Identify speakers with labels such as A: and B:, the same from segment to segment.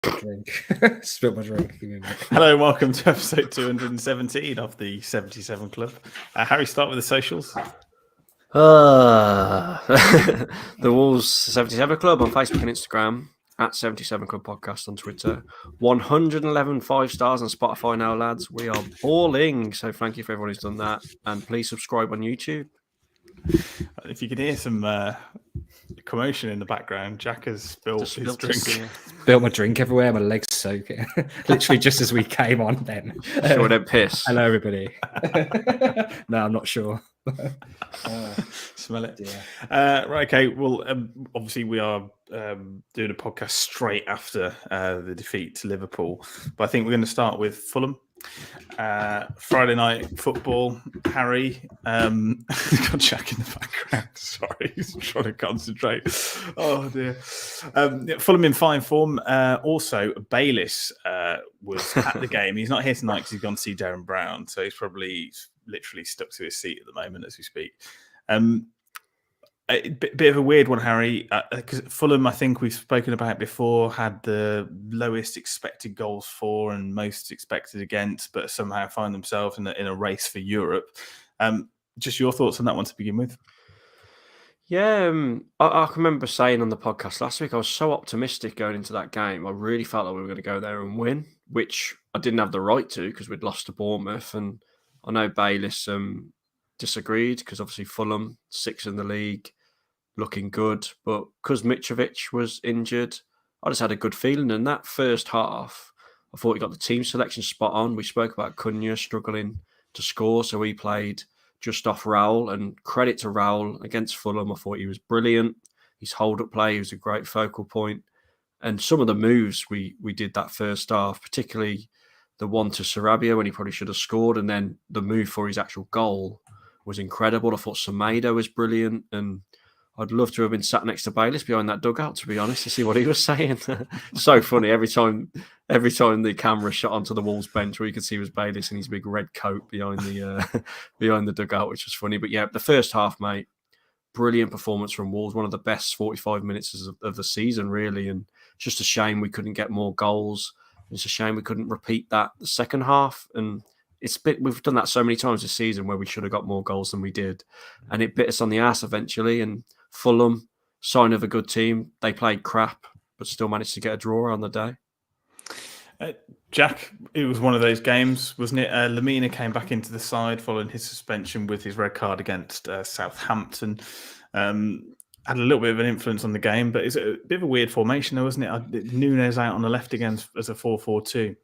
A: Drink. Spilt my drink.
B: Hello and welcome to episode 217 of the 77 Club. Harry, start with the socials.
C: The Wolves 77 Club on Facebook and Instagram, at 77 Club Podcast on Twitter. 111 5-stars on Spotify now, lads. We are balling. So thank you for everyone who's done that. And please subscribe on YouTube.
B: If you can hear some commotion in the background, Jack has spilled his drink.
A: Spilled my drink everywhere, my legs soaking. Literally just as we came on then.
C: Sure, don't piss.
A: Hello, everybody. No, I'm not sure.
B: Smell it.
A: Yeah.
B: Right, okay. Well, obviously we are doing a podcast straight after the defeat to Liverpool. But I think we're going to start with Fulham. Friday night football. Harry, got Jack in the background. Sorry, he's trying to concentrate. Oh dear. Fulham in fine form. Also, Bayliss was at the game. He's not here tonight because he's gone to see Darren Brown, so he's probably literally stuck to his seat at the moment as we speak. A bit of a weird one, Harry, because Fulham, I think we've spoken about before, had the lowest expected goals for and most expected against, but somehow find themselves in a race for Europe. Just your thoughts on that one to begin with.
C: Yeah, I can remember saying on the podcast last week, I was so optimistic going into that game. I really felt like we were going to go there and win, which I didn't have the right to because we'd lost to Bournemouth. And I know Bayliss disagreed because obviously Fulham, 6th in the league, looking good. But because Mitrovic was injured, I just had a good feeling. And that first half, I thought we got the team selection spot on. We spoke about Cunha struggling to score, so we played just off Raul, and credit to Raul against Fulham. I thought he was brilliant. His hold-up play, he was a great focal point. And some of the moves we did that first half, particularly the one to Sarabia when he probably should have scored, and then the move for his actual goal was incredible. I thought Semedo was brilliant, and I'd love to have been sat next to Bayliss behind that dugout, to be honest, to see what he was saying. So funny every time the camera shot onto the Wolves bench, where you could see was Bayliss in his big red coat behind the dugout, which was funny. But yeah, the first half, mate, brilliant performance from Wolves, one of the best 45 minutes of the season, really. And it's just a shame we couldn't get more goals. It's a shame we couldn't repeat that the second half. And we've done that so many times this season where we should have got more goals than we did, and it bit us on the ass eventually. And Fulham, sign of a good team. They played crap, but still managed to get a draw on the day.
B: Jack, it was one of those games, wasn't it? Lamina came back into the side following his suspension with his red card against Southampton. Had a little bit of an influence on the game, but it's a bit of a weird formation, though, wasn't it? Nunes out on the left again as a 4-4-2.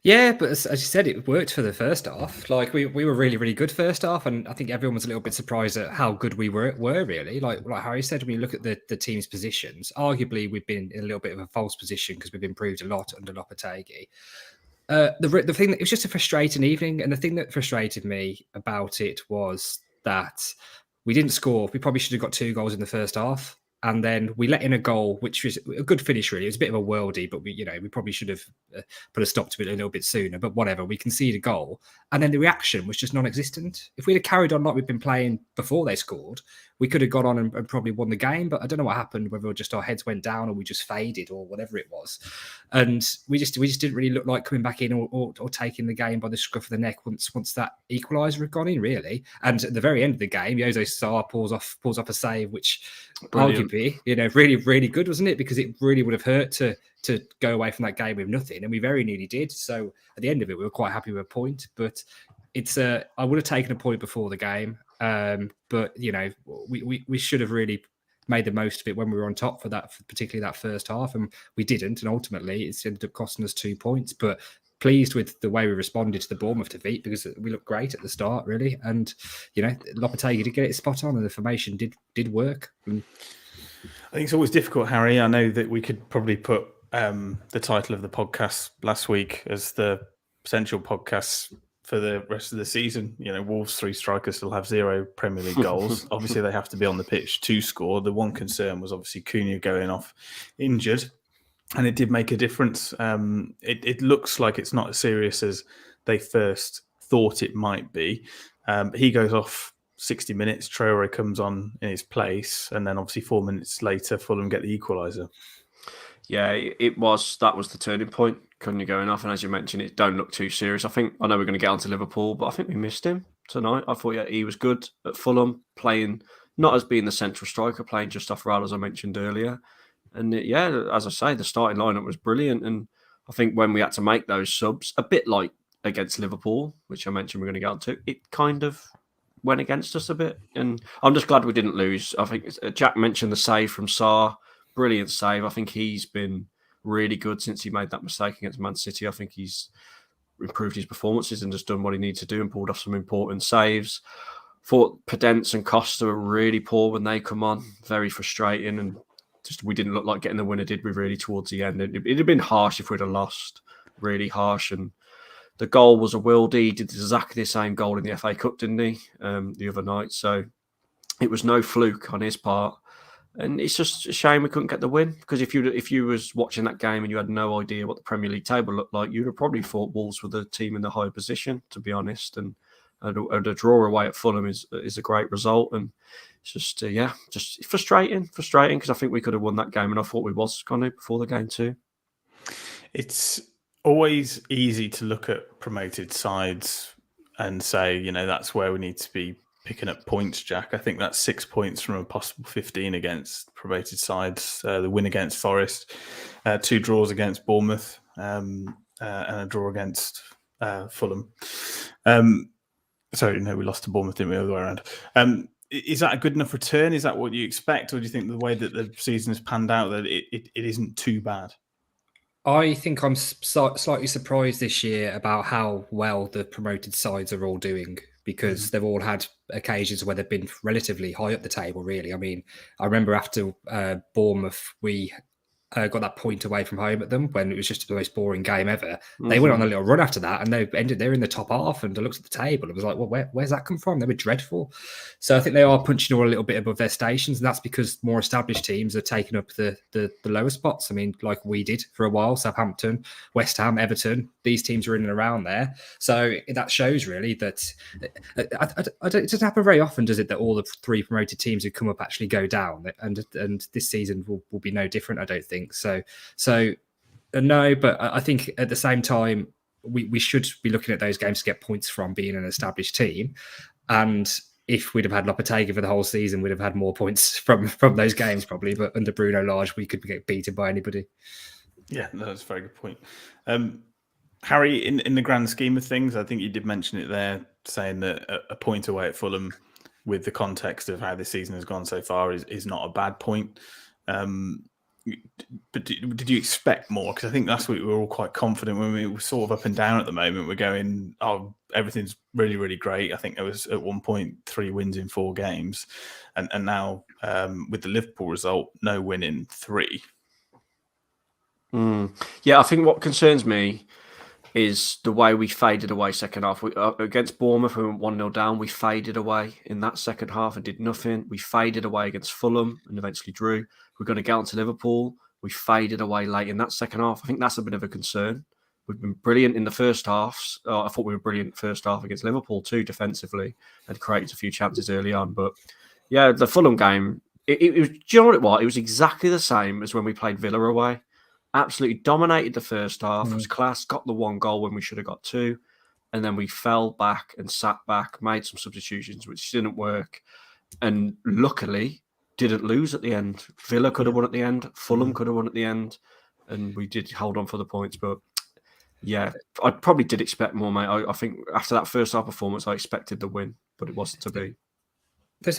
A: Yeah, but as you said, it worked for the first half. Like we were really, really good first half, and I think everyone was a little bit surprised at how good we were really. Like Harry said, when you look at the team's positions, arguably we've been in a little bit of a false position because we've improved a lot under Lopetegui. The thing that it was just a frustrating evening, and the thing that frustrated me about it was that we didn't score. We probably should have got 2 goals in the first half. And then we let in a goal, which was a good finish, really. It was a bit of a worldie, but we probably should have put a stop to it a little bit sooner. But whatever, we conceded a goal, and then the reaction was just non-existent. If we'd have carried on like we've been playing before they scored, we could have got on and probably won the game. But I don't know what happened, whether just our heads went down or we just faded or whatever it was. And we just didn't really look like coming back in or taking the game by the scruff of the neck once that equaliser had gone in, really. And at the very end of the game, Jose Sarr pulls off a save, which
B: Brilliant.
A: arguably, really, really good, wasn't it? Because it really would have hurt to go away from that game with nothing, and we very nearly did. So at the end of it, we were quite happy with a point. But I would have taken a point before the game, but we should have really made the most of it when we were on top for that, particularly that first half, and we didn't. And ultimately, it's ended up costing us 2 points. But pleased with the way we responded to the Bournemouth defeat, because we looked great at the start, really. And Lopetegui did get it spot on, and the formation did work. And
B: I think it's always difficult, Harry. I know that we could probably put the title of the podcast last week as the potential podcast for the rest of the season. Wolves' 3 strikers still have 0 Premier League goals. Obviously, they have to be on the pitch to score. The one concern was obviously Cunha going off injured, and it did make a difference. It looks like it's not as serious as they first thought it might be. He goes off 60 minutes, Traore comes on in his place, and then obviously 4 minutes later, Fulham get the equaliser.
C: Yeah, it was. That was the turning point. Cunha going off, and as you mentioned, it don't look too serious. I know we're going to get onto Liverpool, but I think we missed him tonight. I thought he was good at Fulham, playing not as being the central striker, playing just off Raul, as I mentioned earlier. And as I say, the starting lineup was brilliant. And I think when we had to make those subs, a bit like against Liverpool, which I mentioned we're going to get onto, it kind of went against us a bit. And I'm just glad we didn't lose. I think Jack mentioned the save from Sarr. Brilliant save. I think he's been really good since he made that mistake against Man City. I think he's improved his performances and just done what he needs to do and pulled off some important saves. Thought Podence and Costa were really poor when they come on. Very frustrating, and just we didn't look like getting the winner, did we, really, towards the end? It'd have been harsh if we'd have lost. Really harsh. And the goal was a worldie. He did exactly the same goal in the FA Cup, didn't he, the other night? So it was no fluke on his part. And it's just a shame we couldn't get the win, because if you was watching that game and you had no idea what the Premier League table looked like, you'd have probably thought Wolves were the team in the higher position, to be honest. And a draw away at Fulham is a great result. And it's just just frustrating because I think we could have won that game, and I thought we was going to before the game too.
B: It's always easy to look at promoted sides and say, that's where we need to be picking up points, Jack. I think that's 6 points from a possible 15 against promoted sides. The win against Forest, 2 draws against Bournemouth, and a draw against Fulham. Sorry, no, we lost to Bournemouth, didn't we? The other way around. Is that a good enough return? Is that what you expect? Or do you think the way that the season has panned out that it isn't too bad?
A: I think I'm slightly surprised this year about how well the promoted sides are all doing, because they've all had occasions where they've been relatively high up the table, really. I mean, I remember after Bournemouth, we got that point away from home at them when it was just the most boring game ever. They went on a little run after that, and they're in the top half. And I looked at the table, it was like, well, where's that come from? They were dreadful. So I think they are punching all a little bit above their stations, and that's because more established teams are taking up the lower spots. I mean, like we did for a while, Southampton, West Ham, Everton. These teams are in and around there. So that shows really that it doesn't happen very often, does it, that all the 3 promoted teams who come up actually go down? And this season will be no different, I don't think. So no, but I think at the same time, we should be looking at those games to get points from, being an established team. And if we'd have had Lopetegui for the whole season, we'd have had more points from those games probably. But under Bruno Lage, we could get beaten by anybody.
B: Yeah, that's a very good point. Harry, in the grand scheme of things, I think you did mention it there, saying that a point away at Fulham, with the context of how the season has gone so far, is not a bad point. But did you expect more? Because I think last week we were all quite confident when we were sort of up and down at the moment. We're going, everything's really, really great. I think there was at one point 3 wins in 4 games. And now with the Liverpool result, no win in 3.
C: Yeah, I think what concerns me is the way we faded away second half. Against Bournemouth, we went 1-0 down. We faded away in that second half and did nothing. We faded away against Fulham and eventually drew. We're going to get on to Liverpool. We faded away late in that second half. I think that's a bit of a concern. We've been brilliant in the first halves. I thought we were brilliant first half against Liverpool too, defensively, and created a few chances early on. But yeah, the Fulham game, it was, do you know what it was? It was exactly the same as when we played Villa away. Absolutely dominated the first half. It was class. Got the 1 goal when we should have got 2. And then we fell back and sat back, made some substitutions, which didn't work. And luckily, didn't lose at the end. Villa could have won at the end. Fulham could have won at the end. And we did hold on for the points. But yeah, I probably did expect more, mate. I think after that first half performance, I expected the win, but it wasn't to be.
A: There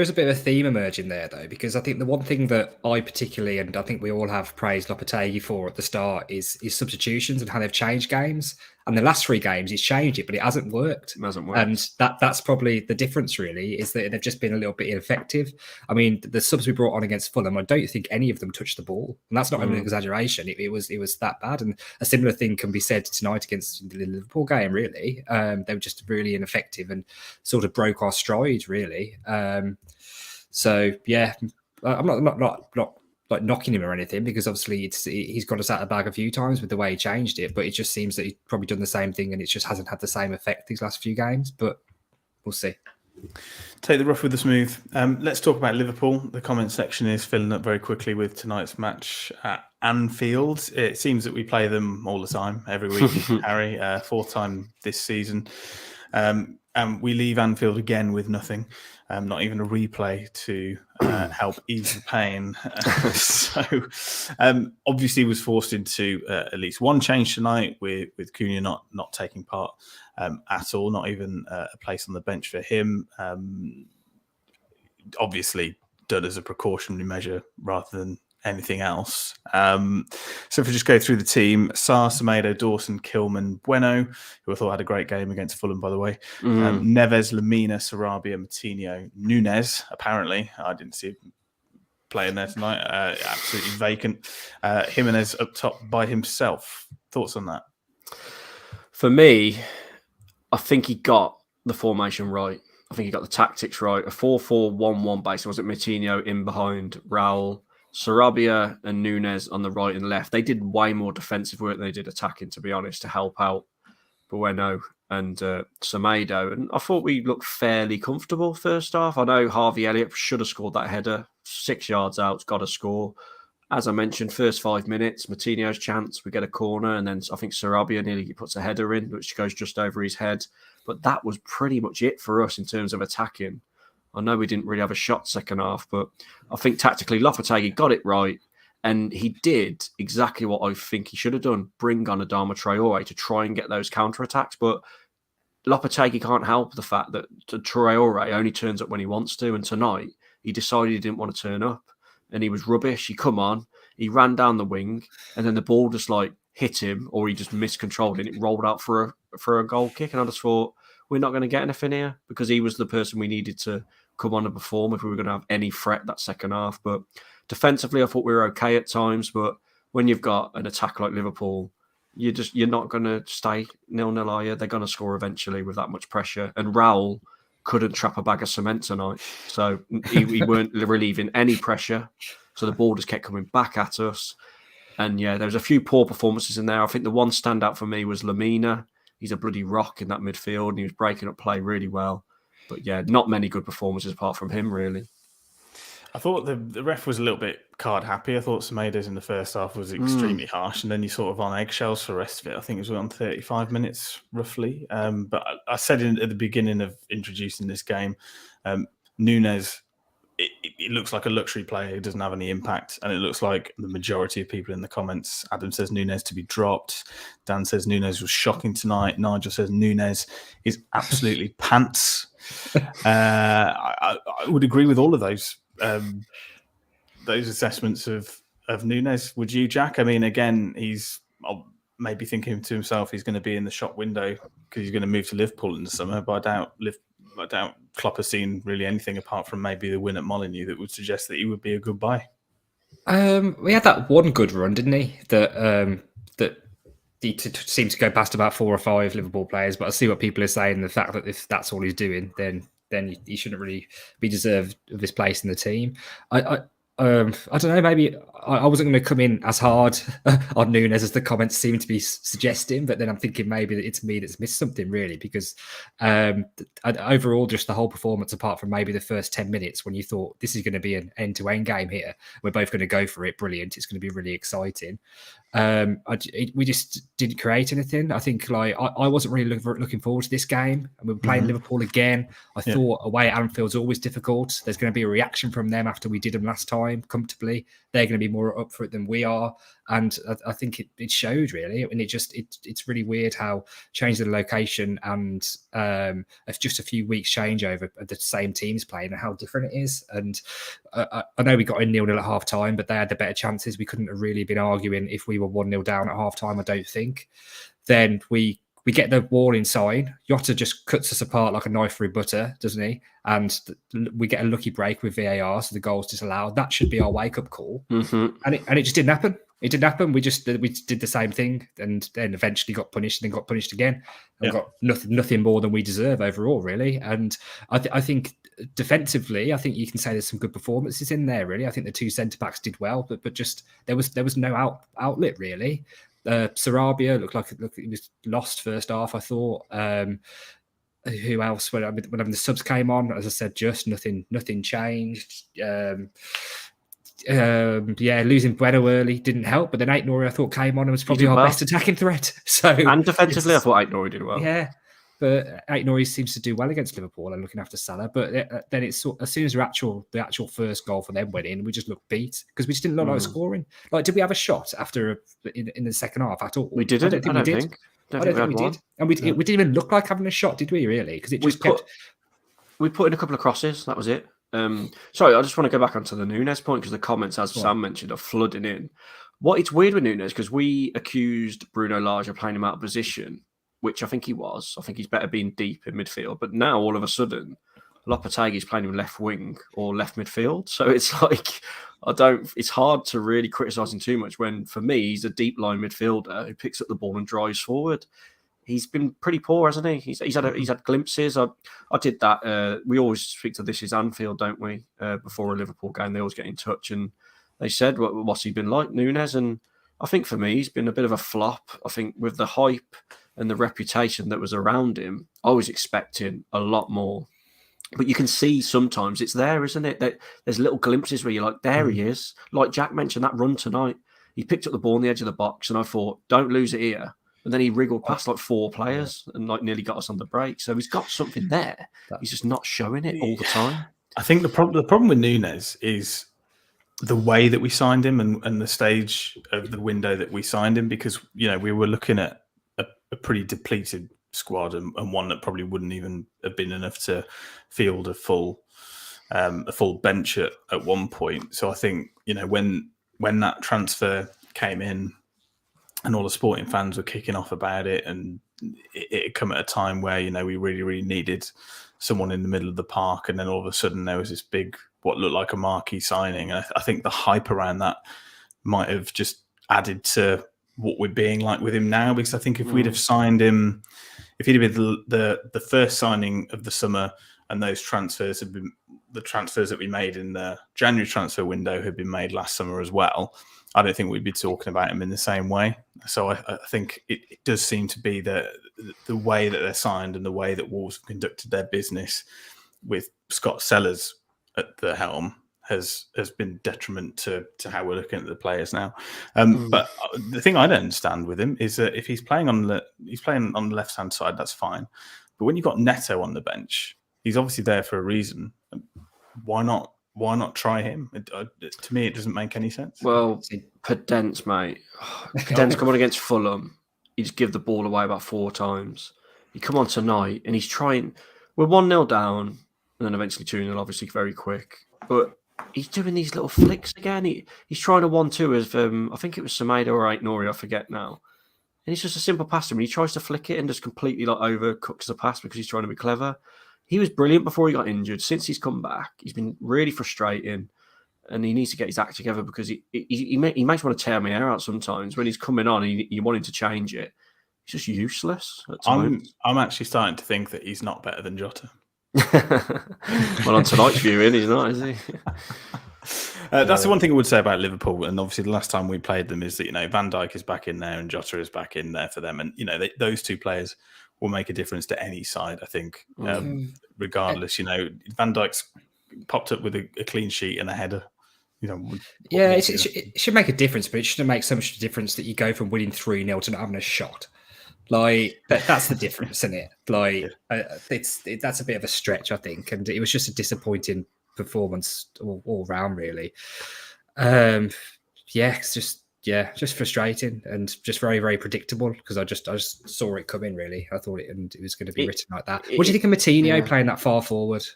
A: is a bit of a theme emerging there, though, because I think the one thing that I particularly, and I think we all have praised Lopetegui for at the start, is substitutions and how they've changed games. And the last 3 games, he's changed it, but it hasn't worked.
C: It hasn't worked.
A: And that's probably the difference, really, is that they've just been a little bit ineffective. I mean, the subs we brought on against Fulham, I don't think any of them touched the ball. And that's not an exaggeration. It was that bad. And a similar thing can be said tonight against the Liverpool game, really. They were just really ineffective and sort of broke our stride, really. So, yeah, I'm not like knocking him or anything, because obviously he's got us out of the bag a few times with the way he changed it, but it just seems that he's probably done the same thing and it just hasn't had the same effect these last few games, but we'll see.
B: Take the rough with the smooth. Let's talk about Liverpool. The comment section is filling up very quickly with tonight's match at Anfield. It seems that we play them all the time, every week, Harry. Fourth time this season. And we leave Anfield again with nothing, not even a replay to help ease the pain. So obviously was forced into at least one change tonight with Cunha not taking part at all, not even a place on the bench for him. Obviously done as a precautionary measure rather than anything else. So if we just go through the team, Sarr, Semedo, Dawson, Kilman, Bueno, who I thought had a great game against Fulham, by the way. Neves, Lamina, Sarabia, Moutinho, Nunez, apparently. I didn't see him playing there tonight. Absolutely vacant. Jimenez up top by himself. Thoughts on that?
C: For me, I think he got the formation right. I think he got the tactics right. A 4-4-1-1 base. Was it Moutinho in behind Raul? Sarabia and Nunez on the right and left. They did way more defensive work than they did attacking, to be honest, to help out Bueno and Semedo. And I thought we looked fairly comfortable first half. I know Harvey Elliott should have scored that header. 6 yards out, got to score. As I mentioned, first 5 minutes, Moutinho's chance, we get a corner, and then I think Sarabia nearly puts a header in, which goes just over his head. But that was pretty much it for us in terms of attacking. I know we didn't really have a shot second half, but I think tactically Lopetegui got it right. And he did exactly what I think he should have done, bring on Adama Traore to try and get those counter-attacks. But Lopetegui can't help the fact that Traore only turns up when he wants to. And tonight, he decided he didn't want to turn up. And he was rubbish. He come on, he ran down the wing, and then the ball just like hit him, or he just miscontrolled it. And it rolled out for a goal kick. And I just thought, we're not going to get anything here, because he was the person we needed to come on and perform if we were going to have any threat that second half. But defensively, I thought we were okay at times. But when you've got an attack like Liverpool, you're not going to stay 0-0, are you? They're going to score eventually with that much pressure. And Raul couldn't trap a bag of cement tonight, so he weren't relieving any pressure. So the ball just kept coming back at us. And yeah, there was a few poor performances in there. I think the one standout for me was Lamina. He's a bloody rock in that midfield, and he was breaking up play really well. But yeah, not many good performances apart from him, really.
B: I thought the ref was a little bit card happy. I thought Semedo's in the first half was extremely harsh, and then you're sort of on eggshells for the rest of it. I think it was on 35 minutes roughly. But I said at the beginning of introducing this game, Nunez, it looks like a luxury player who doesn't have any impact, and it looks like the majority of people in the comments. Adam says Nunez to be dropped. Dan says Nunez was shocking tonight. Nigel says Nunez is absolutely pants. I would agree with all of those assessments of Nunez. Would you, Jack? I mean, again, he's maybe thinking to himself he's going to be in the shop window because he's going to move to Liverpool in the summer, but I doubt Klopp has seen really anything apart from maybe the win at Molineux that would suggest that he would be a good buy.
A: We had that one good run, didn't he? That he seemed to go past about 4 or 5 Liverpool players. But I see what people are saying. The fact that if that's all he's doing, then he shouldn't really be deserved of his place in the team. I don't know. Maybe I wasn't going to come in as hard on Nunez as the comments seem to be suggesting, but then I'm thinking maybe that it's me that's missed something really, because overall, just the whole performance, apart from maybe the first 10 minutes when you thought this is going to be an end-to-end game here, we're both going to go for it. Brilliant. It's going to be really exciting. We just didn't create anything. I think I wasn't really looking forward to this game, and we were playing Liverpool again. I thought away at Anfield's always difficult. There's going to be a reaction from them after we did them last time comfortably. They're going to be more up for it than we are, and I think it showed really. And it's really weird how changing the location and it's just a few weeks changeover of the same teams playing and how different it is. And I know we got in 0-0 at half time, but they had the better chances. We couldn't have really been arguing if we were 1-0 down at half time, I don't think. Then we get the warning sign. Jota just cuts us apart like a knife through butter, doesn't he? And we get a lucky break with VAR, so the goal's disallowed. That should be our wake-up call. And it just didn't happen. It didn't happen. We did the same thing, and then eventually got punished, and then got punished again, and got nothing more than we deserve overall, really. And I think defensively, I think you can say there's some good performances in there. Really, I think the 2 centre backs did well, but just there was no outlet really. Sarabia looked like he was lost first half, I thought. Who else? When the subs came on, as I said, just nothing changed. Losing Bueno early didn't help, but then Aït-Nouri I thought came on and was probably our best attacking threat. So
C: and defensively, I thought Aït-Nouri did well.
A: Yeah, but Aït-Nouri seems to do well against Liverpool and looking after Salah. But then it's as soon as the actual first goal for them went in, we just looked beat because we just didn't look like scoring. Like, did we have a shot after in the second half at all?
C: We didn't. I don't think we did.
A: And we didn't even look like having a shot, did we? Really? Because it just
C: we put in a couple of crosses. That was it. Sorry, I just want to go back onto the Núñez point because the comments, as Sam mentioned, are flooding in. It's weird with Núñez because we accused Bruno Lage of playing him out of position, which I think he was. I think he's better being deep in midfield. But now, all of a sudden, Lopetegui's playing him left wing or left midfield. So it's like, it's hard to really criticise him too much when, for me, he's a deep line midfielder who picks up the ball and drives forward. He's been pretty poor, hasn't he? He's had glimpses. I did that. We always speak to This Is Anfield, don't we? Before a Liverpool game, they always get in touch and they said, what's he been like, Núñez? And I think for me, he's been a bit of a flop. I think with the hype and the reputation that was around him, I was expecting a lot more. But you can see sometimes it's there, isn't it? That there's little glimpses where you're like, there he is. Like Jack mentioned, that run tonight, he picked up the ball on the edge of the box and I thought, don't lose it here. And then he wriggled past like 4 players and like nearly got us on the break. So he's got something there. He's just not showing it all the time.
B: I think the problem with Núñez is the way that we signed him and the stage of the window that we signed him, because we were looking at a pretty depleted squad and one that probably wouldn't even have been enough to field a full bench at one point. So I think when that transfer came in, and all the sporting fans were kicking off about it, and it had come at a time where we really, really needed someone in the middle of the park, and then all of a sudden there was this big, what looked like a marquee signing. And I think the hype around that might have just added to what we're being like with him now, because I think if we'd have signed him, if he'd have been the first signing of the summer, and those transfers had been the transfers that we made in the January transfer window had been made last summer as well, I don't think we'd be talking about him in the same way. So I think it does seem to be the way that they're signed and the way that Wolves have conducted their business with Scott Sellers at the helm has been detriment to how we're looking at the players now. But the thing I don't understand with him is that if he's playing on the left hand side, that's fine. But when you've got Neto on the bench, he's obviously there for a reason. Why not try him? To me, it doesn't make any sense.
C: Well, Podence, mate. Podence come on against Fulham. He just give the ball away about 4 times. He come on tonight and he's trying. We're 1-0 down and then eventually 2-0, obviously very quick. But he's doing these little flicks again. He's trying a 1-2 as I think it was Semedo or Aït-Nouri, I forget now. And it's just a simple pass to him. He tries to flick it and just completely overcooks the pass because he's trying to be clever. He was brilliant before he got injured. Since he's come back, he's been really frustrating, and he needs to get his act together because he makes want to tear my hair out sometimes. When he's coming on, you want him to change it. He's just useless at times.
B: I'm actually starting to think that he's not better than Jota.
C: Well, on tonight's viewing, he's not, is he?
B: That's the one thing I would say about Liverpool, and obviously the last time we played them is that Van Dijk is back in there and Jota is back in there for them, and those two players will make a difference to any side, I think, regardless. Van Dijk's popped up with a clean sheet and a header.
A: It should make a difference, but it shouldn't make so much difference that you go from winning 3-0 to not having a shot. Like that's the difference, isn't it? Like that's a bit of a stretch, I think, and it was just a disappointing performance all round, really. It's just frustrating and just very, very predictable because I just saw it coming. Really, I thought it was going to be written like that. What do you think of Moutinho playing that far forward?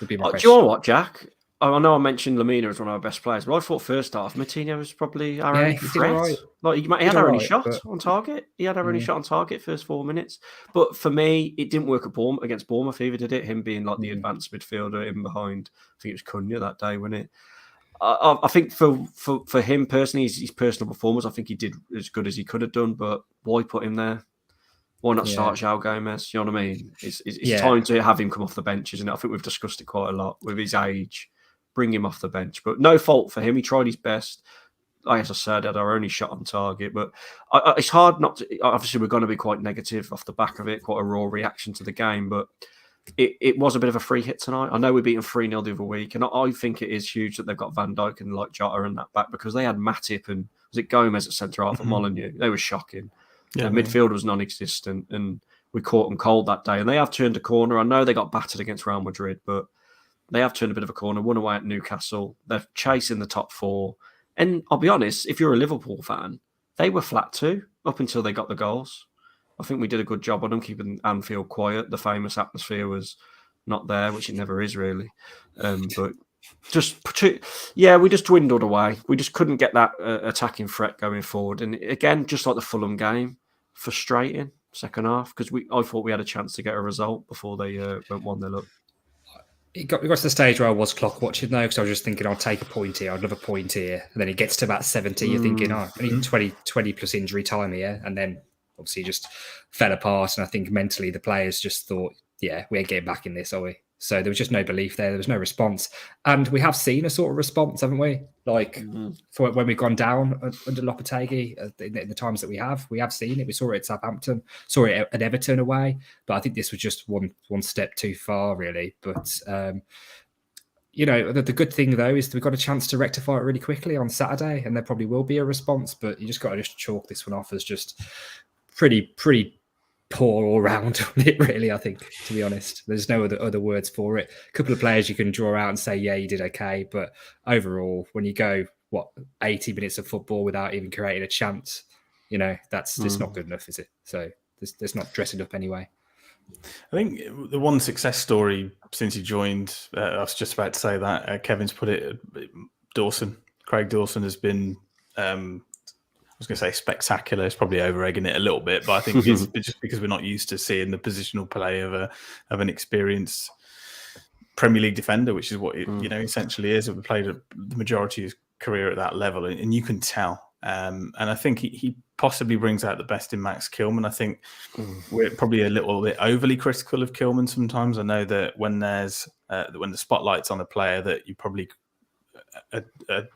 A: Would be my question.
C: Do you know what, Jack? I know I mentioned Lamina as one of our best players, but I thought first half Moutinho was probably our only threat.
A: Right.
C: Like he had our only shot on target. He had our only shot on target first 4 minutes. But for me, it didn't work against Bournemouth either, did it? Him being like the advanced midfielder in behind. I think it was Cunha that day, wasn't it? I think for him personally, his personal performance, I think he did as good as he could have done. But why put him there? Why not start João Gomez? You know what I mean? It's time to have him come off the bench, isn't it? I think we've discussed it quite a lot with his age. Bring him off the bench, but no fault for him. He tried his best. Like I said, had our only shot on target, but it's hard not to. Obviously, we're going to be quite negative off the back of it, quite a raw reaction to the game. But it was a bit of a free hit tonight. I know we beat them 3-0 the other week, and I think it is huge that they've got Van Dijk and like Jota and that back, because they had Matip and was it Gomez at centre half at Molineux. They were shocking.
B: Yeah,
C: midfield was non-existent, and we caught them cold that day. And they have turned a corner. I know they got battered against Real Madrid, but they have turned a bit of a corner. Won away at Newcastle. They're chasing the top 4. And I'll be honest, if you're a Liverpool fan, they were flat too up until they got the goals. I think we did a good job on them, keeping Anfield quiet. The famous atmosphere was not there, which it never is really. But we just dwindled away. We just couldn't get that attacking threat going forward. And again, just like the Fulham game, frustrating second half, because I thought we had a chance to get a result before they went 1-0 up.
A: We got to the stage where I was clock watching though, because I was just thinking, I'll take a point here, I'd love a point here. And then it gets to about 70, you're thinking, I need 20 plus injury time here. And then obviously just fell apart. And I think mentally the players just thought, yeah, we ain't getting back in this, are we? So there was just no belief there. There was no response. And we have seen a sort of response, haven't we? Like for when we've gone down under Lopetegui, in the times that we have seen it. We saw it at Southampton, saw it at Everton away. But I think this was just one step too far, really. But, the good thing, though, is that we got a chance to rectify it really quickly on Saturday. And there probably will be a response. But you just got to just chalk this one off as just pretty poor all round on it, really. I think, to be honest, there's no other words for it. A couple of players you can draw out and say, yeah, you did okay, but overall, when you go 80 minutes of football without even creating a chance, that's just not good enough, is it? So there's not dressing up anyway.
B: I think the one success story since he joined, I was just about to say that, Kevin's put it, Craig Dawson has been I was going to say spectacular. It's probably over-egging it a little bit, but I think it's just because we're not used to seeing the positional play of an experienced Premier League defender, which is what it essentially is. We've played the majority of his career at that level, and you can tell. And I think he possibly brings out the best in Max Kilman. I think we're probably a little bit overly critical of Kilman sometimes. I know that when the spotlight's on a player, that you probably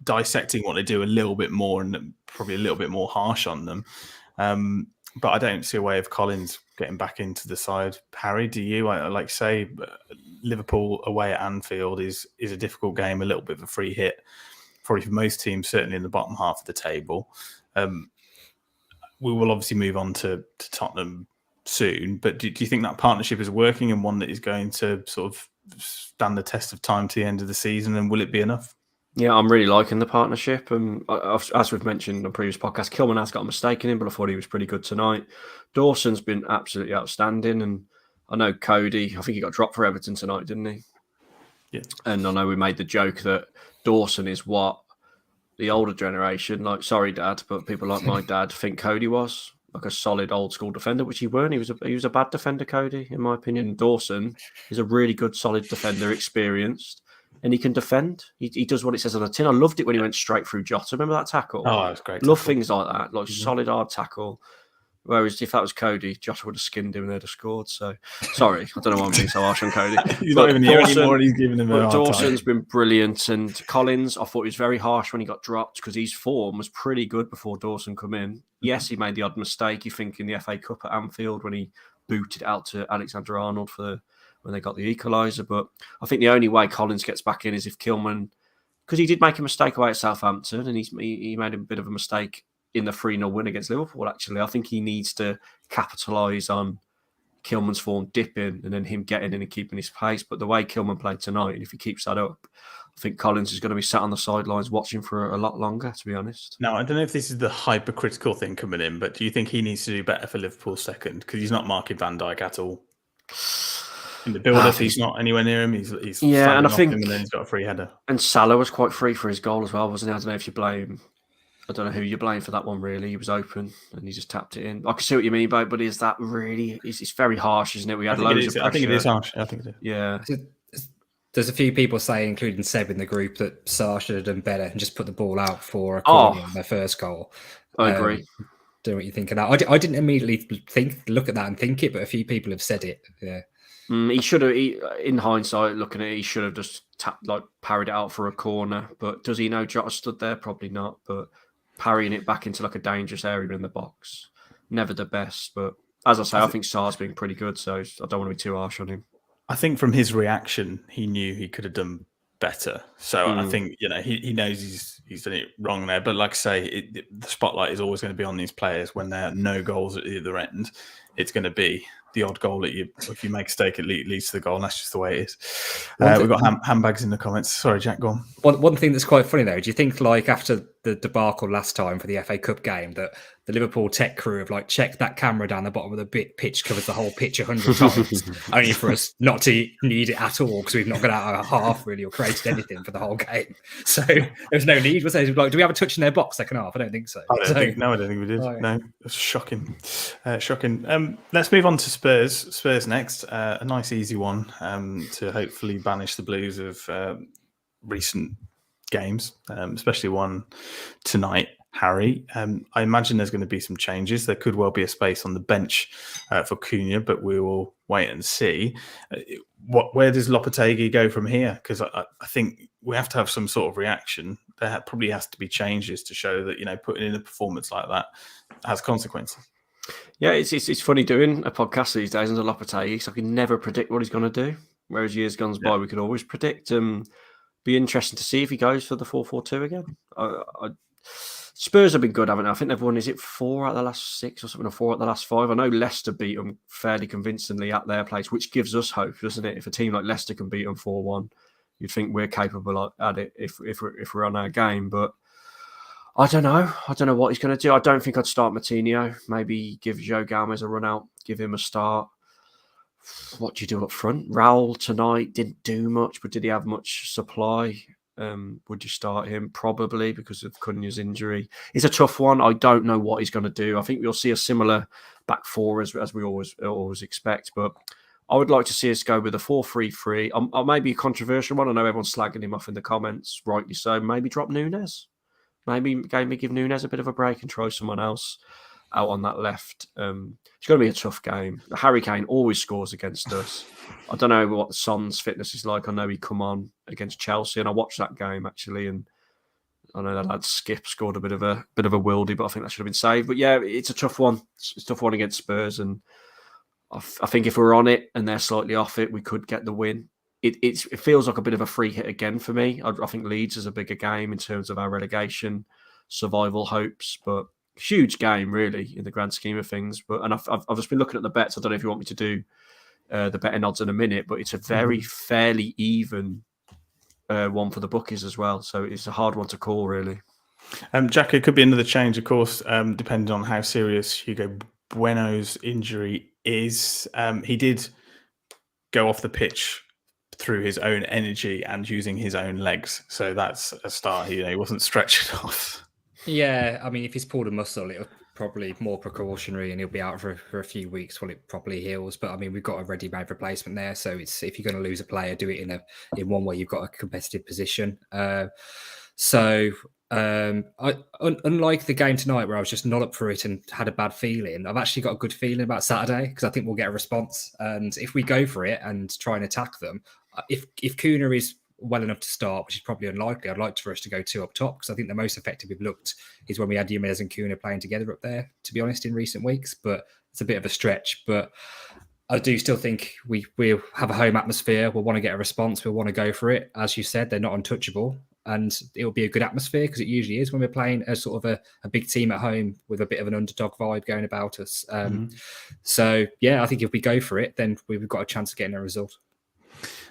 B: dissecting what they do a little bit more and probably a little bit more harsh on them. But I don't see a way of Collins getting back into the side. Harry, do you? Like say, Liverpool away at Anfield is a difficult game, a little bit of a free hit, probably for most teams, certainly in the bottom half of the table. We will obviously move on to Tottenham soon, but do you think that partnership is working and one that is going to sort of stand the test of time to the end of the season, and will it be enough?
C: Yeah, I'm really liking the partnership. As we've mentioned on previous podcasts, Kilman has got a mistake in him, but I thought he was pretty good tonight. Dawson's been absolutely outstanding. And I know Cody, I think he got dropped for Everton tonight, didn't he?
B: Yeah.
C: And I know we made the joke that Dawson is what the older generation, like, sorry, Dad, but people like my dad think Cody was. Like a solid old school defender, which he weren't. He was a bad defender, Cody, in my opinion. Dawson is a really good, solid defender, experienced. And he can defend. He does what it says on the tin. I loved it when he went straight through Jota. Remember that tackle?
B: Oh, it was great.
C: Love things like that, like solid, hard tackle. Whereas if that was Cody, Jota would have skinned him and they'd have scored. So, sorry, I don't know why I'm being so harsh on Cody.
B: He's not even here anymore, and he's giving him a hard time.
C: Dawson's been brilliant. And Collins, I thought he was very harsh when he got dropped, because his form was pretty good before Dawson come in. Yes, he made the odd mistake. You think in the FA Cup at Anfield when he booted out to Alexander-Arnold when they got the equaliser. But I think the only way Collins gets back in is if Kilman, because he did make a mistake away at Southampton, and he made a bit of a mistake in the 3-0 win against Liverpool, actually. I think he needs to capitalise on Kilman's form dipping and then him getting in and keeping his pace. But the way Kilman played tonight, and if he keeps that up, I think Collins is going to be sat on the sidelines watching for a lot longer, to be honest.
B: Now, I don't know if this is the hypercritical thing coming in, but do you think he needs to do better for Liverpool second? Because he's not marking Van Dijk at all. In the build-up, he's not anywhere near him. He's
C: and I think
B: him, and then he's got a free header.
C: And Salah was quite free for his goal as well, wasn't he? I don't know if you blame. I don't know who you blame for that one, really. He was open and he just tapped it in. I can see what you mean, but is that really... It's very harsh, isn't it? We had loads of pressure.
B: I think it is harsh. I think it is.
C: Yeah.
A: There's a few people saying, including Seb in the group, that Sarr should have done better and just put the ball out for a corner on their first goal.
C: I agree.
A: Don't know what you think of that. I didn't immediately look at that and think it, but a few people have said it. Yeah.
C: He should have, in hindsight, looking at it, he should have just parried it out for a corner. But does he know Jota stood there? Probably not. But parrying it back into like a dangerous area in the box, never the best. But as I say, I think Sarr's been pretty good, so I don't want to be too harsh on him.
B: I think from his reaction, he knew he could have done better. So I think he knows he's done it wrong there. But like I say, the spotlight is always going to be on these players when there are no goals at either end. It's going to be the odd goal that if you make a mistake, it leads to the goal, and that's just the way it is. We've got handbags in the comments. Sorry, Jack, go on.
A: One thing that's quite funny though, do you think like after the debacle last time for the FA Cup game that the Liverpool tech crew have like checked that camera down the bottom of the pitch covers the whole pitch 100 times, only for us not to need it at all because we've not got out of half really or created anything for the whole game. So there's no need. Was there like, do we have a touch in their box second half? I don't think so.
B: I don't think we did. Right. No, it's shocking. Shocking. Let's move on to Spurs. Spurs next. A nice easy one to hopefully banish the blues of recent games, especially one tonight, Harry. I imagine there's going to be some changes. There could well be a space on the bench for Cunha, but we will wait and see. Where does Lopetegui go from here? Because I think we have to have some sort of reaction. There probably has to be changes to show that putting in a performance like that has consequences.
C: Yeah, it's funny doing a podcast these days under Lopetegui, so I can never predict what he's going to do. Whereas years gone by, we could always predict. Be interesting to see if he goes for the 4-4-2 again. Spurs have been good, haven't they? I think they've won, is it 4 out of the last 6 or something, or 4 out of the last 5? I know Leicester beat them fairly convincingly at their place, which gives us hope, doesn't it? If a team like Leicester can beat them 4-1, you'd think we're capable at it if we're on our game. But I don't know. I don't know what he's going to do. I don't think I'd start Martinho. Maybe give Joe Gomez a run out, give him a start. What do you do up front? Raul tonight didn't do much, but did he have much supply? Would you start him? Probably, because of Cunha's injury. It's a tough one. I don't know what he's going to do. I think we'll see a similar back four as we always expect, but I would like to see us go with a 4-3-3. I may be a controversial one. I know everyone's slagging him off in the comments, rightly so. Maybe drop Núñez. Maybe give Núñez a bit of a break and try someone else out on that left. It's going to be a tough game. Harry Kane always scores against us. I don't know what Son's fitness is like. I know he come on against Chelsea, and I watched that game actually, and I know that lad Skip scored a bit of a worldie, but I think that should have been saved. But yeah, it's a tough one. It's a tough one against Spurs, and I think if we're on it and they're slightly off it, we could get the win. It feels like a bit of a free hit again for me. I think Leeds is a bigger game in terms of our relegation survival hopes, but huge game really in the grand scheme of things. And I've just been looking at the bets. I don't know if you want me to do the betting odds in a minute, but it's a very fairly even one for the bookies as well. So it's a hard one to call, really.
B: Jack, it could be another change, of course, depending on how serious Hugo Bueno's injury is. He did go off the pitch through his own energy and using his own legs. So that's a start. He wasn't stretched off.
A: Yeah, I mean, if he's pulled a muscle, it'll probably more precautionary and he'll be out for a few weeks while it properly heals. But I mean, we've got a ready-made replacement there. So it's if you're going to lose a player, do it in one where you've got a competitive position. Unlike the game tonight where I was just not up for it and had a bad feeling, I've actually got a good feeling about Saturday because I think we'll get a response. And if we go for it and try and attack them, if Cunha is well enough to start, which is probably unlikely, I'd like for us to go 2 up top because I think the most effective we've looked is when we had Jimenez and Cunha playing together up there, to be honest, in recent weeks. But it's a bit of a stretch. But I do still think we'll have a home atmosphere. We'll want to get a response. We'll want to go for it. As you said, they're not untouchable. And it'll be a good atmosphere because it usually is when we're playing a sort of a big team at home with a bit of an underdog vibe going about us. So, yeah, I think if we go for it, then we've got a chance of getting a result.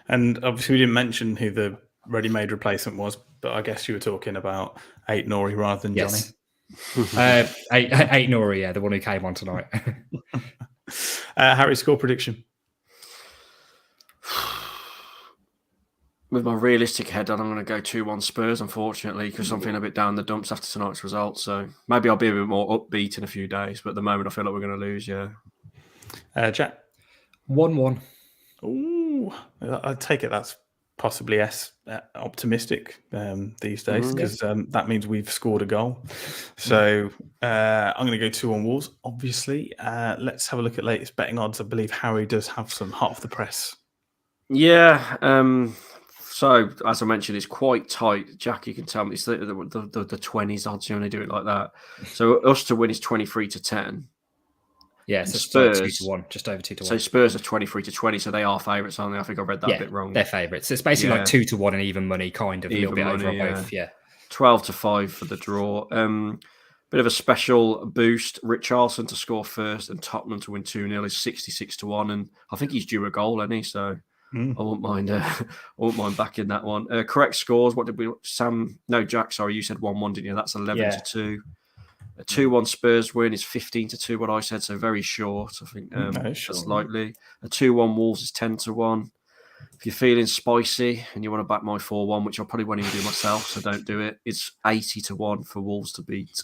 B: And obviously we didn't mention who the ready-made replacement was, but I guess you were talking about Ait-Nouri rather than Johnny.
A: Ait-Nouri, yeah, the one who came on tonight.
B: Harry, score prediction.
C: With my realistic head on, I'm going to go 2-1 Spurs, unfortunately, because I'm feeling a bit down the dumps after tonight's result. So maybe I'll be a bit more upbeat in a few days, but at the moment I feel like we're going to lose, yeah.
B: Jack?
A: 1-1.
B: Ooh, I take it that's possibly optimistic these days because that means we've scored a goal. So I'm going to go 2-1 Wolves, obviously. Let's have a look at latest betting odds. I believe Harry does have some hot off the press.
C: Yeah. So as I mentioned, it's quite tight. Jack, you can tell me it's the 20s odds. You only do it like that. So us to win is 23-10.
A: Yeah, so it's like 2-1, just over 2-1.
C: So Spurs are 23-20, so they are favourites, aren't they? I think I read that a bit wrong.
A: They're favourites. So it's basically like 2-1 and even money, kind of a little bit over on both. Yeah,
C: 12-5 for the draw. Bit of a special boost. Richarlison to score first and Tottenham to win 2-0 is 66-1, and I think he's due a goal, isn't he? So I won't mind. I won't mind backing that one. Correct scores. What did we? Jack. Sorry, you said 1-1, didn't you? That's 11-2. A 2-1 Spurs win is 15-2. What I said, so very short. I think that's likely. A 2-1 Wolves is 10-1. If you're feeling spicy and you want to back my 4-1, which I probably won't even do myself, so don't do it. It's 80-1 for Wolves to beat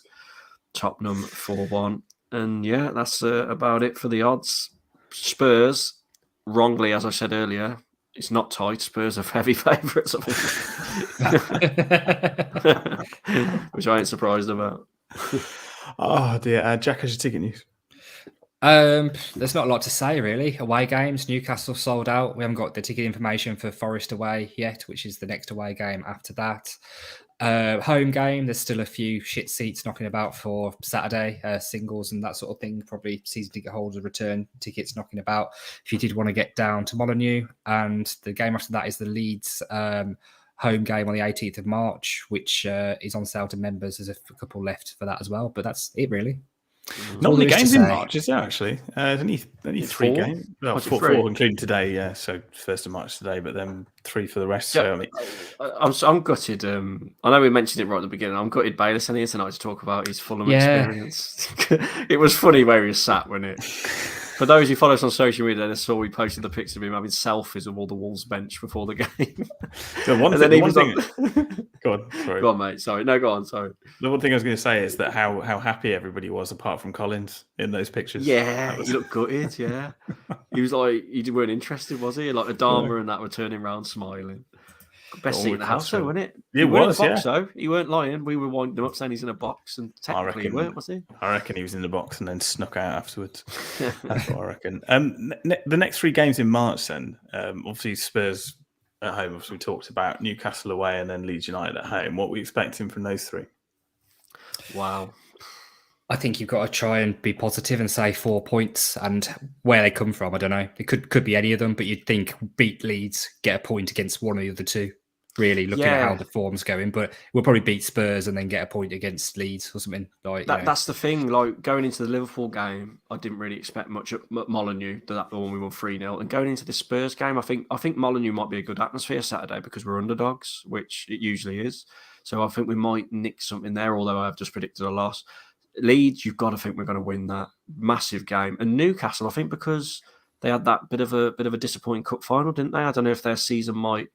C: Tottenham 4-1. And yeah, that's about it for the odds. Spurs, wrongly, as I said earlier, it's not tight. Spurs are heavy favourites, I think. Which I ain't surprised about.
B: Oh dear, Jack, how's your ticket news?
A: There's not a lot to say really. Away games, Newcastle sold out. We haven't got the ticket information for Forest away yet, which is the next away game after that. Home game, there's still a few shit seats knocking about for Saturday, singles and that sort of thing. Probably season ticket holders return tickets knocking about if you did want to get down to Molineux. And the game after that is the Leeds home game on the 18th of March, which is on sale to members. There's a couple left for that as well, but that's it really.
B: Not many games in March, is there actually? There's only 3 games. Well, four, including today, yeah. So 1st of March today, but then 3 for the rest.
C: Yeah,
B: so I mean,
C: I'm gutted. I know we mentioned it right at the beginning. I'm gutted Bayless in here tonight to talk about his Fulham experience. It was funny where he was sat, wasn't it? For those who follow us on social media, they saw we posted the picture of him having selfies of all the Wolves bench before the game.
B: So Go on, sorry.
C: Go on, mate. Sorry. No, go on. Sorry.
B: The one thing I was going to say is that how happy everybody was, apart from Collins, in those pictures.
C: Yeah, he looked gutted, yeah. He was like, he weren't interested, was he? Like Adama and that were turning around smiling. Best seat in the house, though, wasn't it?
B: It was,
C: in a box, though. He weren't lying. We were winding him up saying he's in a box, and technically he weren't, was he?
B: I reckon he was in the box and then snuck out afterwards. That's what I reckon. The next 3 games in March, then, obviously Spurs at home, obviously we talked about Newcastle away and then Leeds United at home. What are we expecting from those 3?
C: Wow.
A: I think you've got to try and be positive and say 4 points, and where they come from, I don't know. It could be any of them, but you'd think beat Leeds, get a point against one of the other 2. Really looking at how the form's going, but we'll probably beat Spurs and then get a point against Leeds or something. Like
C: that's the thing. Like going into the Liverpool game, I didn't really expect much at Molineux. That the one we won 3-0, and going into the Spurs game, I think Molineux might be a good atmosphere Saturday because we're underdogs, which it usually is. So I think we might nick something there. Although I've just predicted a loss. Leeds, you've got to think we're going to win that massive game, and Newcastle, I think because they had that bit of a disappointing cup final, didn't they? I don't know if their season might,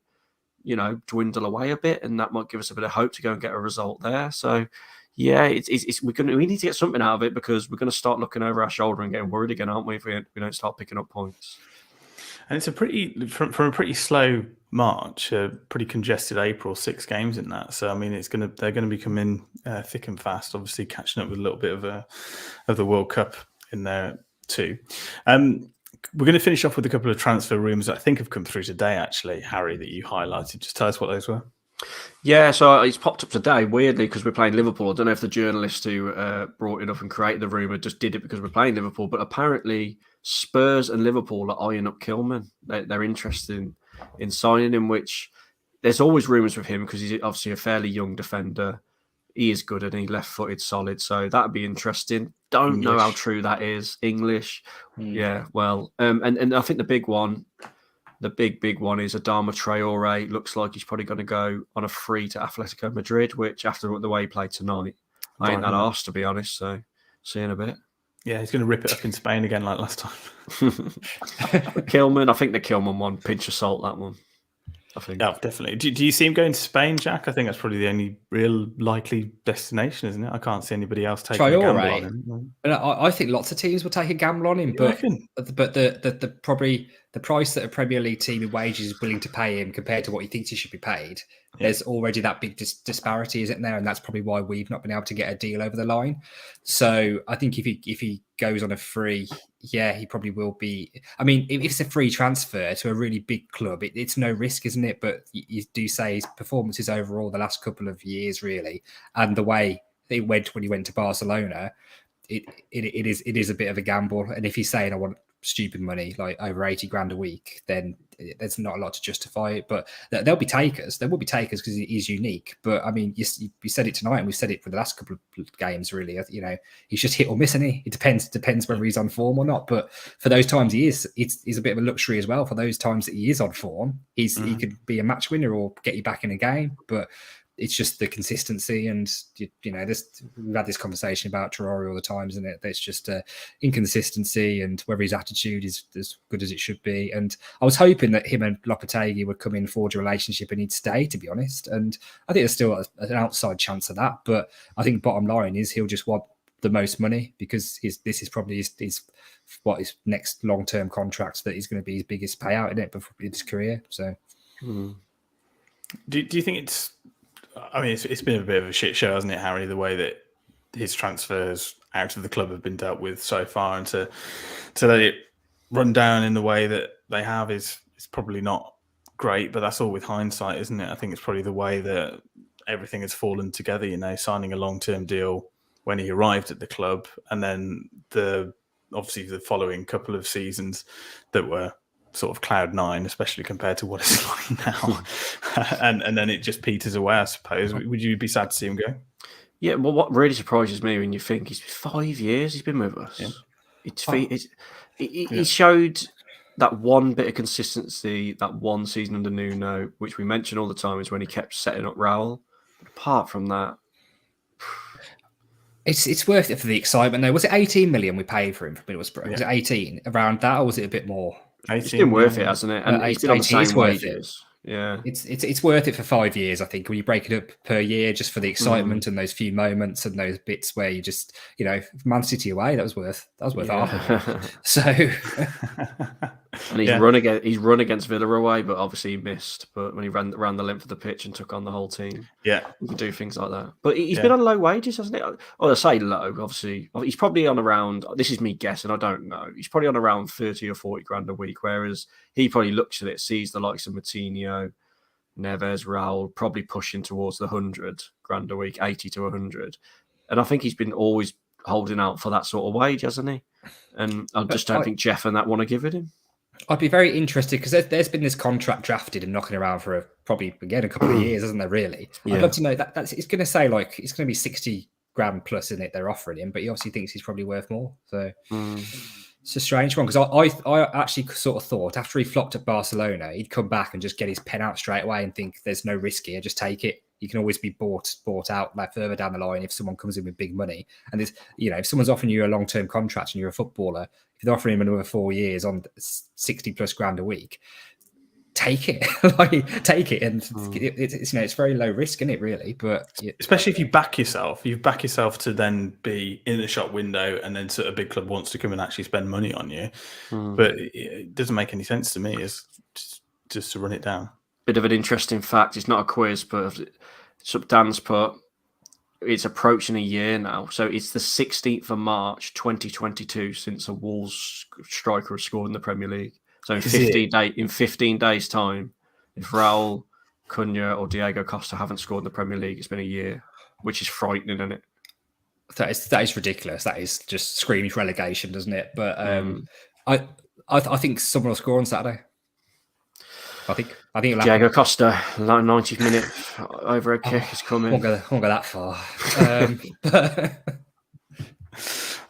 C: dwindle away a bit, and that might give us a bit of hope to go and get a result there. So, yeah, we need to get something out of it because we're going to start looking over our shoulder and getting worried again, aren't we? If we don't start picking up points.
B: And it's from a pretty slow March, a pretty congested April, 6 games in that. So I mean, they're going to be coming thick and fast. Obviously, catching up with a little bit of the World Cup in there too. We're going to finish off with a couple of transfer rumours that I think have come through today, actually, Harry, that you highlighted. Just tell us what those were.
C: Yeah, so it's popped up today, weirdly, because we're playing Liverpool. I don't know if the journalist who brought it up and created the rumour just did it because we're playing Liverpool, but apparently Spurs and Liverpool are eyeing up Kilman. They're interested in signing him, which there's always rumours with him because he's obviously a fairly young defender. He is good and he left-footed solid, so that'd be interesting. Don't know how true that is. English, yeah. Well, and I think the big one is Adama Traore. Looks like he's probably going to go on a free to Atletico Madrid, which after the way he played tonight, I ain't that arsed, to be honest. So, see you in a bit.
B: Yeah, he's going to rip it up in Spain again like last time.
C: Kilman, I think the Kilman one, pinch of salt, that one. I think.
B: Yeah, definitely. Do you see him going to Spain, Jack? I think that's probably the only real likely destination, isn't it? I can't see anybody else taking a gamble on him.
A: And I think lots of teams will take a gamble on him, but the probably the price that a Premier League team in wages is willing to pay him compared to what he thinks he should be paid, there's already that big disparity, isn't there? And that's probably why we've not been able to get a deal over the line. So I think if he goes on a free, he probably will be. I mean, if it's a free transfer to a really big club, it's no risk, isn't it? But you do say his performances overall the last couple of years, really, and the way it went when he went to Barcelona, it is a bit of a gamble. And if he's saying I want stupid money, like over 80 grand a week, then there's not a lot to justify it. But there'll be takers. There will be takers because he's unique. But I mean, you said it tonight, and we've said it for the last couple of games. Really, he's just hit or miss, isn't he? It depends whether he's on form or not. But for those times he's a bit of a luxury as well. For those times that he is on form, he could be a match winner or get you back in a game. But it's just the consistency, and we've had this conversation about Traore all the time, isn't it? There's just inconsistency, and whether his attitude is as good as it should be. And I was hoping that him and Lopetegui would come in, forge a relationship, and he'd stay, to be honest. And I think there's still an outside chance of that. But I think bottom line is he'll just want the most money, because this is probably his next long-term contract that is going to be his biggest payout in his career. So,
B: do you think it's? I mean, it's been a bit of a shit show, hasn't it, Harry? The way that his transfers out of the club have been dealt with so far, and to let it run down in the way that they have is probably not great. But that's all with hindsight, isn't it? I think it's probably the way that everything has fallen together. Signing a long-term deal when he arrived at the club, and then obviously the following couple of seasons that were sort of cloud nine, especially compared to what it's like now. and then it just peters away, I suppose. Would you be sad to see him go?
C: Yeah, well, what really surprises me when you think he's 5 years he's been with us. Yeah. He showed that one bit of consistency, that one season under Nuno, which we mention all the time, is when he kept setting up Raul. But apart from that,
A: it's worth it for the excitement, though. Was it 18 million we paid for him from Middlesbrough? Yeah. Was it 18 around that, or was it a bit more?
C: It's been worth it, hasn't it? And he's been on the same wages. Yeah,
A: it's worth it for 5 years, I think. When you break it up per year, just for the excitement and those few moments and those bits where you just, Man City away, that was worth half of it. So,
C: and he's run against Villa away, but obviously he missed. But when he ran the length of the pitch and took on the whole team,
B: he
C: could do things like that. But he's been on low wages, hasn't he? Oh, I say low. Obviously, he's probably on around. This is me guessing. I don't know. He's probably on around 30 or 40 grand a week, whereas he probably looks at it, sees the likes of Moutinho, Neves, Raul, probably pushing towards the 100 grand a week, 80 to 100. And I think he's been always holding out for that sort of wage, hasn't he? And I just don't think Jeff and that want to give it him.
A: I'd be very interested, because there's been this contract drafted and knocking around for probably, again, a couple of years, hasn't there, really? Yeah. I'd love to know that's it's going to say, like, it's going to be 60 grand plus in it they're offering him, but he obviously thinks he's probably worth more. So it's a strange one, because I actually sort of thought after he flopped at Barcelona, he'd come back and just get his pen out straight away and think there's no risk here, just take it. You can always be bought out like further down the line if someone comes in with big money. And there's, if someone's offering you a long-term contract and you're a footballer, if they're offering him another 4 years on 60 plus grand a week, take it. Take it. And it's very low risk, isn't it, really? But
B: especially if you back yourself to then be in the shop window, and then sort of a big club wants to come and actually spend money on you. But it doesn't make any sense to me. Is just to run it down.
C: Bit of an interesting fact. It's not a quiz, but Dan's put, it's approaching a year now. So it's the 16th of March, 2022, since a Wolves striker has scored in the Premier League. So in 15 days' time, if Raul, Cunha or Diego Costa haven't scored in the Premier League, it's been a year, which is frightening, isn't it?
A: That is ridiculous. That is just screaming for relegation, doesn't it? But I think someone will score on Saturday. I think
C: Diego Costa, 90th minute overhead kick is coming.
A: Won't go that far.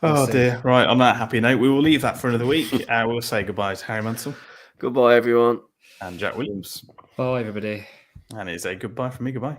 B: Oh dear! Right, on that happy note, we will leave that for another week. We'll say goodbye to Harry Mansell.
C: Goodbye, everyone.
B: And Jack Williams.
A: Bye, everybody.
B: And it's a goodbye from me. Goodbye.